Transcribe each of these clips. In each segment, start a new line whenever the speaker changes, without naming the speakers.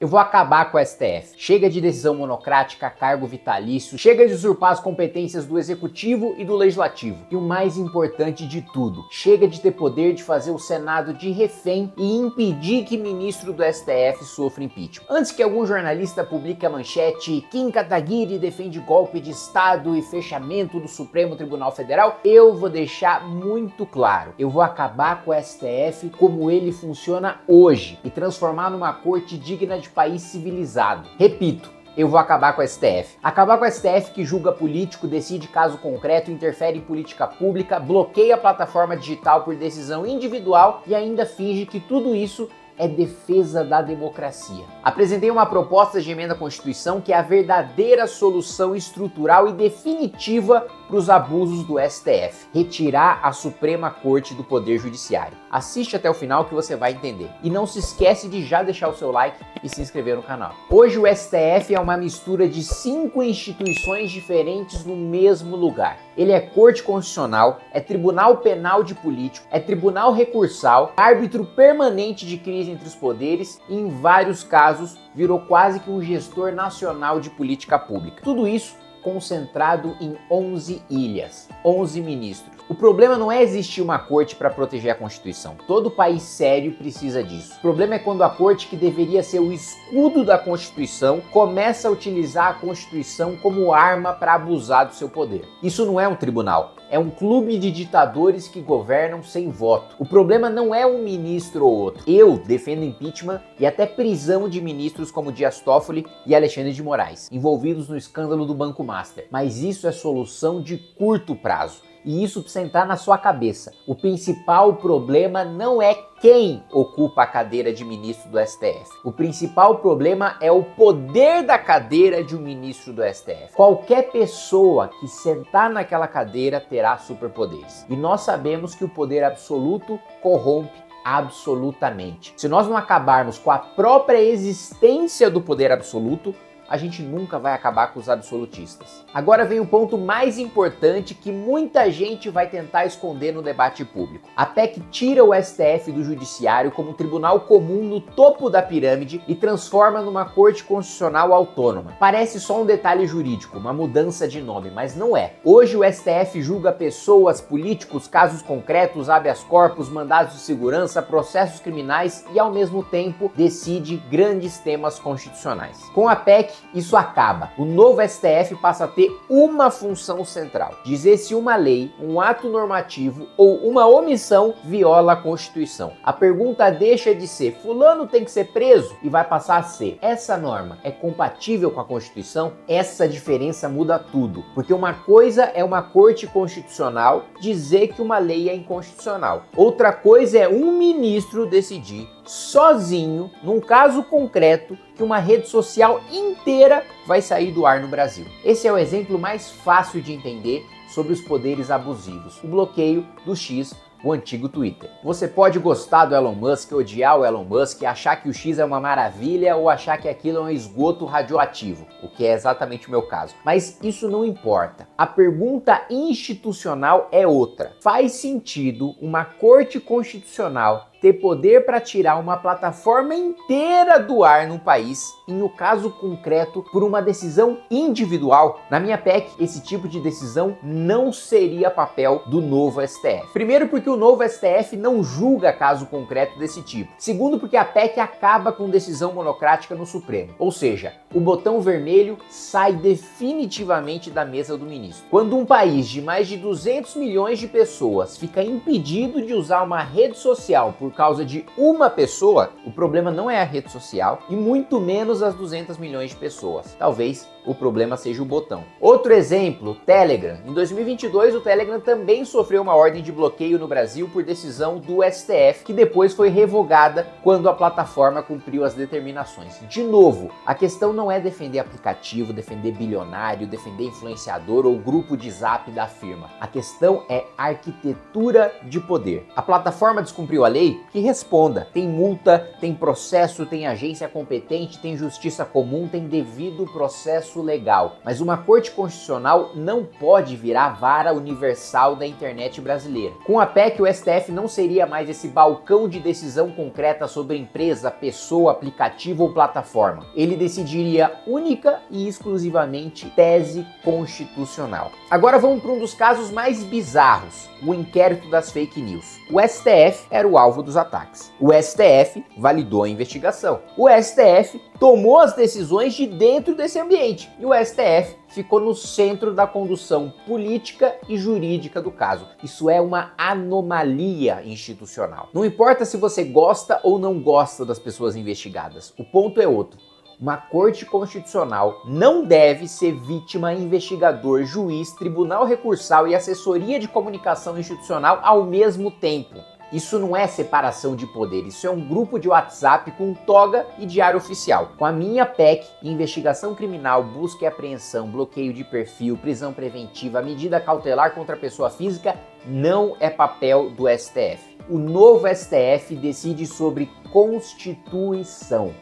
Eu vou acabar com o STF. Chega de decisão monocrática, cargo vitalício, chega de usurpar as competências do Executivo e do Legislativo. E o mais importante de tudo, chega de ter poder de fazer o Senado de refém e impedir que ministro do STF sofra impeachment. Antes que algum jornalista publique a manchete Kim Kataguiri defende golpe de Estado e fechamento do Supremo Tribunal Federal, eu vou deixar muito claro. Eu vou acabar com o STF como ele funciona hoje e transformar numa corte digna de país civilizado. Repito, eu vou acabar com o STF. Acabar com o STF que julga político, decide caso concreto, interfere em política pública, bloqueia a plataforma digital por decisão individual e ainda finge que tudo isso é defesa da democracia. Apresentei uma proposta de emenda à Constituição que é a verdadeira solução estrutural e definitiva para os abusos do STF. Retirar a Suprema Corte do Poder Judiciário. Assiste até o final que você vai entender. E não se esquece de já deixar o seu like e se inscrever no canal. Hoje o STF é uma mistura de 5 instituições diferentes no mesmo lugar. Ele é Corte Constitucional, é Tribunal Penal de Político, é Tribunal Recursal, árbitro permanente de crise entre os poderes e, em vários casos, virou quase que um gestor nacional de política pública. Tudo isso concentrado em 11 ilhas, 11 ministros. O problema não é existir uma corte para proteger a Constituição. Todo país sério precisa disso. O problema é quando a corte, que deveria ser o escudo da Constituição, começa a utilizar a Constituição como arma para abusar do seu poder. Isso não é um tribunal. É um clube de ditadores que governam sem voto. O problema não é um ministro ou outro. Eu defendo impeachment e até prisão de ministros como Dias Toffoli e Alexandre de Moraes, envolvidos no escândalo do Banco Master. Mas isso é solução de curto prazo. E isso precisa entrar na sua cabeça. O principal problema não é quem ocupa a cadeira de ministro do STF. O principal problema é o poder da cadeira de um ministro do STF. Qualquer pessoa que sentar naquela cadeira terá superpoderes. E nós sabemos que o poder absoluto corrompe absolutamente. Se nós não acabarmos com a própria existência do poder absoluto, a gente nunca vai acabar com os absolutistas. Agora vem o ponto mais importante que muita gente vai tentar esconder no debate público. A PEC tira o STF do judiciário como um tribunal comum no topo da pirâmide e transforma numa corte constitucional autônoma. Parece só um detalhe jurídico, uma mudança de nome, mas não é. Hoje o STF julga pessoas, políticos, casos concretos, habeas corpus, mandados de segurança, processos criminais e ao mesmo tempo decide grandes temas constitucionais. Com a PEC, isso acaba. O novo STF passa a ter uma função central: dizer se uma lei, um ato normativo ou uma omissão viola a Constituição. A pergunta deixa de ser fulano tem que ser preso e vai passar a ser: essa norma é compatível com a Constituição? Essa diferença muda tudo, porque uma coisa é uma corte constitucional dizer que uma lei é inconstitucional. Outra coisa é um ministro decidir sozinho, num caso concreto, que uma rede social inteira vai sair do ar no Brasil. Esse é o exemplo mais fácil de entender sobre os poderes abusivos, o bloqueio do X, o antigo Twitter. Você pode gostar do Elon Musk, odiar o Elon Musk, achar que o X é uma maravilha ou achar que aquilo é um esgoto radioativo, o que é exatamente o meu caso. Mas isso não importa. A pergunta institucional é outra. Faz sentido uma corte constitucional ter poder para tirar uma plataforma inteira do ar no país, e no caso concreto, por uma decisão individual? Na minha PEC, esse tipo de decisão não seria papel do novo STF. Primeiro, porque o novo STF não julga caso concreto desse tipo. Segundo, porque a PEC acaba com decisão monocrática no Supremo. Ou seja, o botão vermelho sai definitivamente da mesa do ministro. Quando um país de mais de 200 milhões de pessoas fica impedido de usar uma rede social por causa de uma pessoa, o problema não é a rede social e muito menos as 200 milhões de pessoas. Talvez o problema seja o botão. Outro exemplo, Telegram. Em 2022, o Telegram também sofreu uma ordem de bloqueio no Brasil por decisão do STF, que depois foi revogada quando a plataforma cumpriu as determinações. De novo, a questão não é defender aplicativo, defender bilionário, defender influenciador ou grupo de zap da firma. A questão é arquitetura de poder. A plataforma descumpriu a lei? Que responda. Tem multa, tem processo, tem agência competente, tem justiça comum, tem devido processo processo legal, mas uma corte constitucional não pode virar vara universal da internet brasileira. Com a PEC, o STF não seria mais esse balcão de decisão concreta sobre empresa, pessoa, aplicativo ou plataforma. Ele decidiria única e exclusivamente tese constitucional. Agora vamos para um dos casos mais bizarros, o inquérito das fake news. O STF era o alvo dos ataques. O STF validou a investigação. O STF tomou as decisões de dentro desse ambiente. E o STF ficou no centro da condução política e jurídica do caso. Isso é uma anomalia institucional. Não importa se você gosta ou não gosta das pessoas investigadas, o ponto é outro. Uma corte constitucional não deve ser vítima, investigador, juiz, tribunal recursal e assessoria de comunicação institucional ao mesmo tempo. Isso não é separação de poder, isso é um grupo de WhatsApp com toga e diário oficial. Com a minha PEC, investigação criminal, busca e apreensão, bloqueio de perfil, prisão preventiva, medida cautelar contra a pessoa física, não é papel do STF. O novo STF decide sobre Constituição.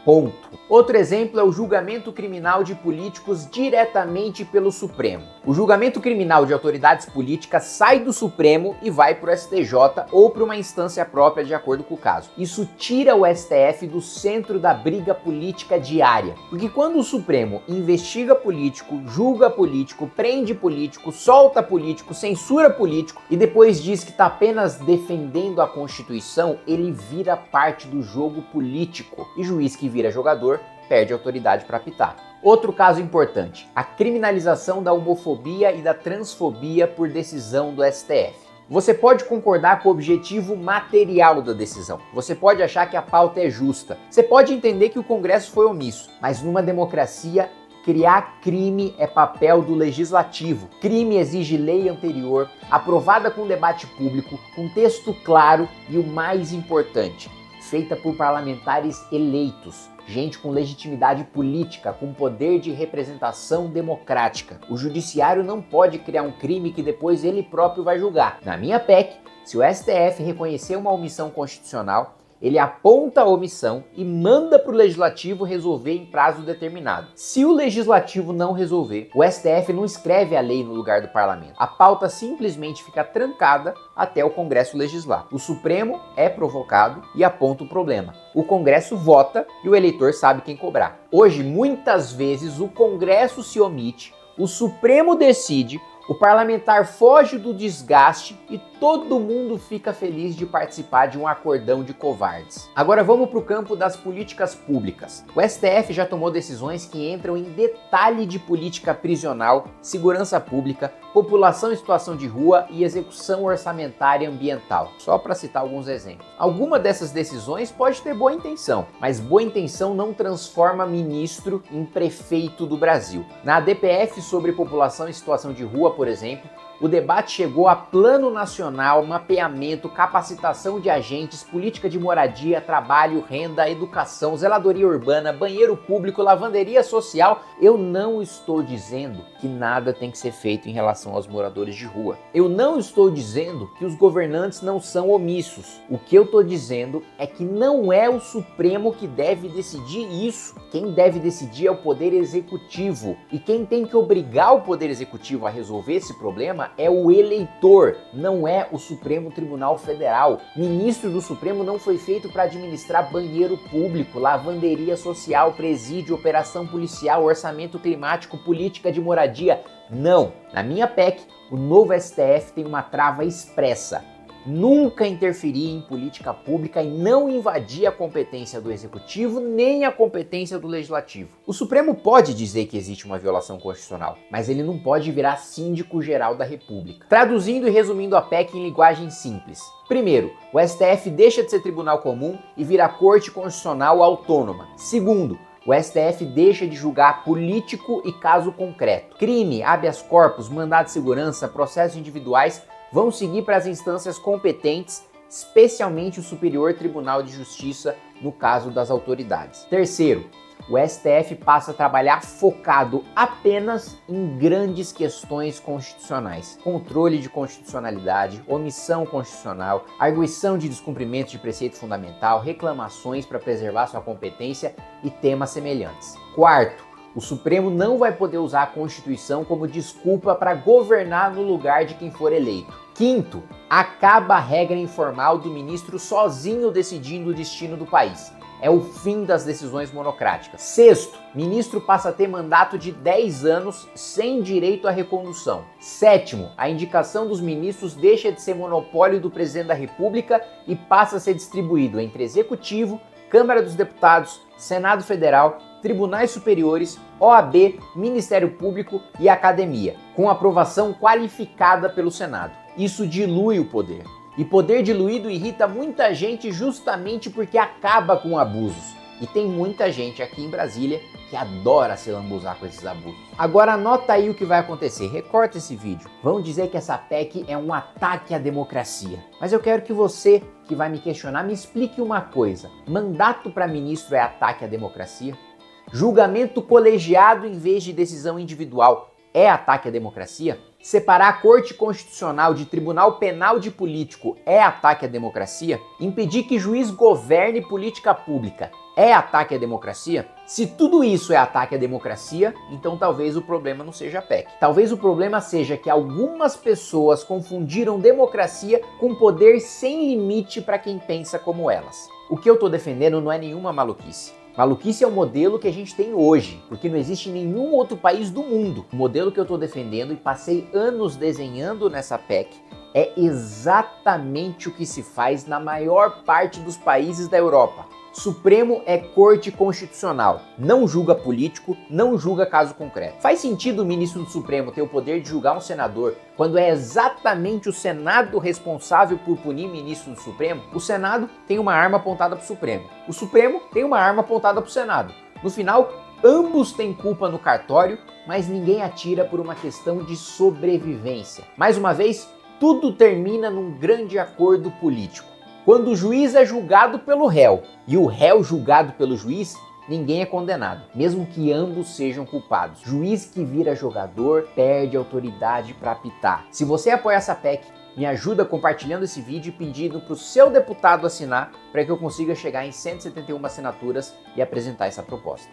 Ponto. Outro exemplo é o julgamento criminal de políticos diretamente pelo Supremo. O julgamento criminal de autoridades políticas sai do Supremo e vai para o STJ ou para uma instância própria de acordo com o caso. Isso tira o STF do centro da briga política diária. Porque quando o Supremo investiga político, julga político, prende político, solta político, censura político e depois diz que está apenas defendendo a Constituição, ele vira parte do jogo político. E juiz que vira jogador perde autoridade para apitar. Outro caso importante, a criminalização da homofobia e da transfobia por decisão do STF. Você pode concordar com o objetivo material da decisão. Você pode achar que a pauta é justa. Você pode entender que o Congresso foi omisso. Mas numa democracia, criar crime é papel do legislativo. Crime exige lei anterior, aprovada com debate público, com texto claro e o mais importante, feita por parlamentares eleitos, gente com legitimidade política, com poder de representação democrática. O judiciário não pode criar um crime que depois ele próprio vai julgar. Na minha PEC, se o STF reconhecer uma omissão constitucional, ele aponta a omissão e manda para o legislativo resolver em prazo determinado. Se o legislativo não resolver, o STF não escreve a lei no lugar do parlamento. A pauta simplesmente fica trancada até o Congresso legislar. O Supremo é provocado e aponta o problema. O Congresso vota e o eleitor sabe quem cobrar. Hoje, muitas vezes, o Congresso se omite, o Supremo decide, o parlamentar foge do desgaste e todo mundo fica feliz de participar de um acordão de covardes. Agora vamos para o campo das políticas públicas. O STF já tomou decisões que entram em detalhe de política prisional, segurança pública, população em situação de rua e execução orçamentária ambiental, só para citar alguns exemplos. Alguma dessas decisões pode ter boa intenção, mas boa intenção não transforma ministro em prefeito do Brasil. Na DPF sobre população em situação de rua, por exemplo, o debate chegou a plano nacional, mapeamento, capacitação de agentes, política de moradia, trabalho, renda, educação, zeladoria urbana, banheiro público, lavanderia social. Eu não estou dizendo que nada tem que ser feito em relação aos moradores de rua. Eu não estou dizendo que os governantes não são omissos. O que eu estou dizendo é que não é o Supremo que deve decidir isso. Quem deve decidir é o Poder Executivo. E quem tem que obrigar o Poder Executivo a resolver esse problema é o eleitor, não é o Supremo Tribunal Federal. Ministro do Supremo não foi feito para administrar banheiro público, lavanderia social, presídio, operação policial, orçamento climático, política de moradia. Não. Na minha PEC, o novo STF tem uma trava expressa: nunca interferir em política pública e não invadir a competência do Executivo nem a competência do Legislativo. O Supremo pode dizer que existe uma violação constitucional, mas ele não pode virar síndico-geral da República. Traduzindo e resumindo a PEC em linguagem simples. Primeiro, o STF deixa de ser tribunal comum e vira Corte Constitucional Autônoma. Segundo, o STF deixa de julgar político e caso concreto. Crime, habeas corpus, mandado de segurança, processos individuais vão seguir para as instâncias competentes, especialmente o Superior Tribunal de Justiça, no caso das autoridades. Terceiro, o STF passa a trabalhar focado apenas em grandes questões constitucionais: controle de constitucionalidade, omissão constitucional, arguição de descumprimento de preceito fundamental, reclamações para preservar sua competência e temas semelhantes. Quarto, O Supremo não vai poder usar a Constituição como desculpa para governar no lugar de quem for eleito. Quinto, acaba a regra informal do ministro sozinho decidindo o destino do país. É o fim das decisões monocráticas. Sexto, ministro passa a ter mandato de 10 anos sem direito à recondução. Sétimo, a indicação dos ministros deixa de ser monopólio do presidente da República e passa a ser distribuído entre Executivo, Câmara dos Deputados, Senado Federal, Tribunais Superiores, OAB, Ministério Público e Academia, com aprovação qualificada pelo Senado. Isso dilui o poder. E poder diluído irrita muita gente justamente porque acaba com abusos. E tem muita gente aqui em Brasília que adora se lambuzar com esses abusos. Agora anota aí o que vai acontecer, recorta esse vídeo. Vão dizer que essa PEC é um ataque à democracia. Mas eu quero que você, que vai me questionar, me explique uma coisa. Mandato para ministro é ataque à democracia? Julgamento colegiado em vez de decisão individual é ataque à democracia? Separar a Corte Constitucional de Tribunal Penal de Político é ataque à democracia? Impedir que juiz governe política pública é ataque à democracia? Se tudo isso é ataque à democracia, então talvez o problema não seja a PEC. Talvez o problema seja que algumas pessoas confundiram democracia com poder sem limite para quem pensa como elas. O que eu estou defendendo não é nenhuma maluquice. Maluquice é o modelo que a gente tem hoje, porque não existe em nenhum outro país do mundo. O modelo que eu estou defendendo e passei anos desenhando nessa PEC é exatamente o que se faz na maior parte dos países da Europa. Supremo é Corte Constitucional, não julga político, não julga caso concreto. Faz sentido o ministro do Supremo ter o poder de julgar um senador quando é exatamente o Senado responsável por punir ministro do Supremo? O Senado tem uma arma apontada para o Supremo. O Supremo tem uma arma apontada para o Senado. No final, ambos têm culpa no cartório, mas ninguém atira por uma questão de sobrevivência. Mais uma vez, tudo termina num grande acordo político. Quando o juiz é julgado pelo réu e o réu julgado pelo juiz, ninguém é condenado, mesmo que ambos sejam culpados. Juiz que vira jogador perde autoridade para apitar. Se você apoia essa PEC, me ajuda compartilhando esse vídeo e pedindo para o seu deputado assinar para que eu consiga chegar em 171 assinaturas e apresentar essa proposta.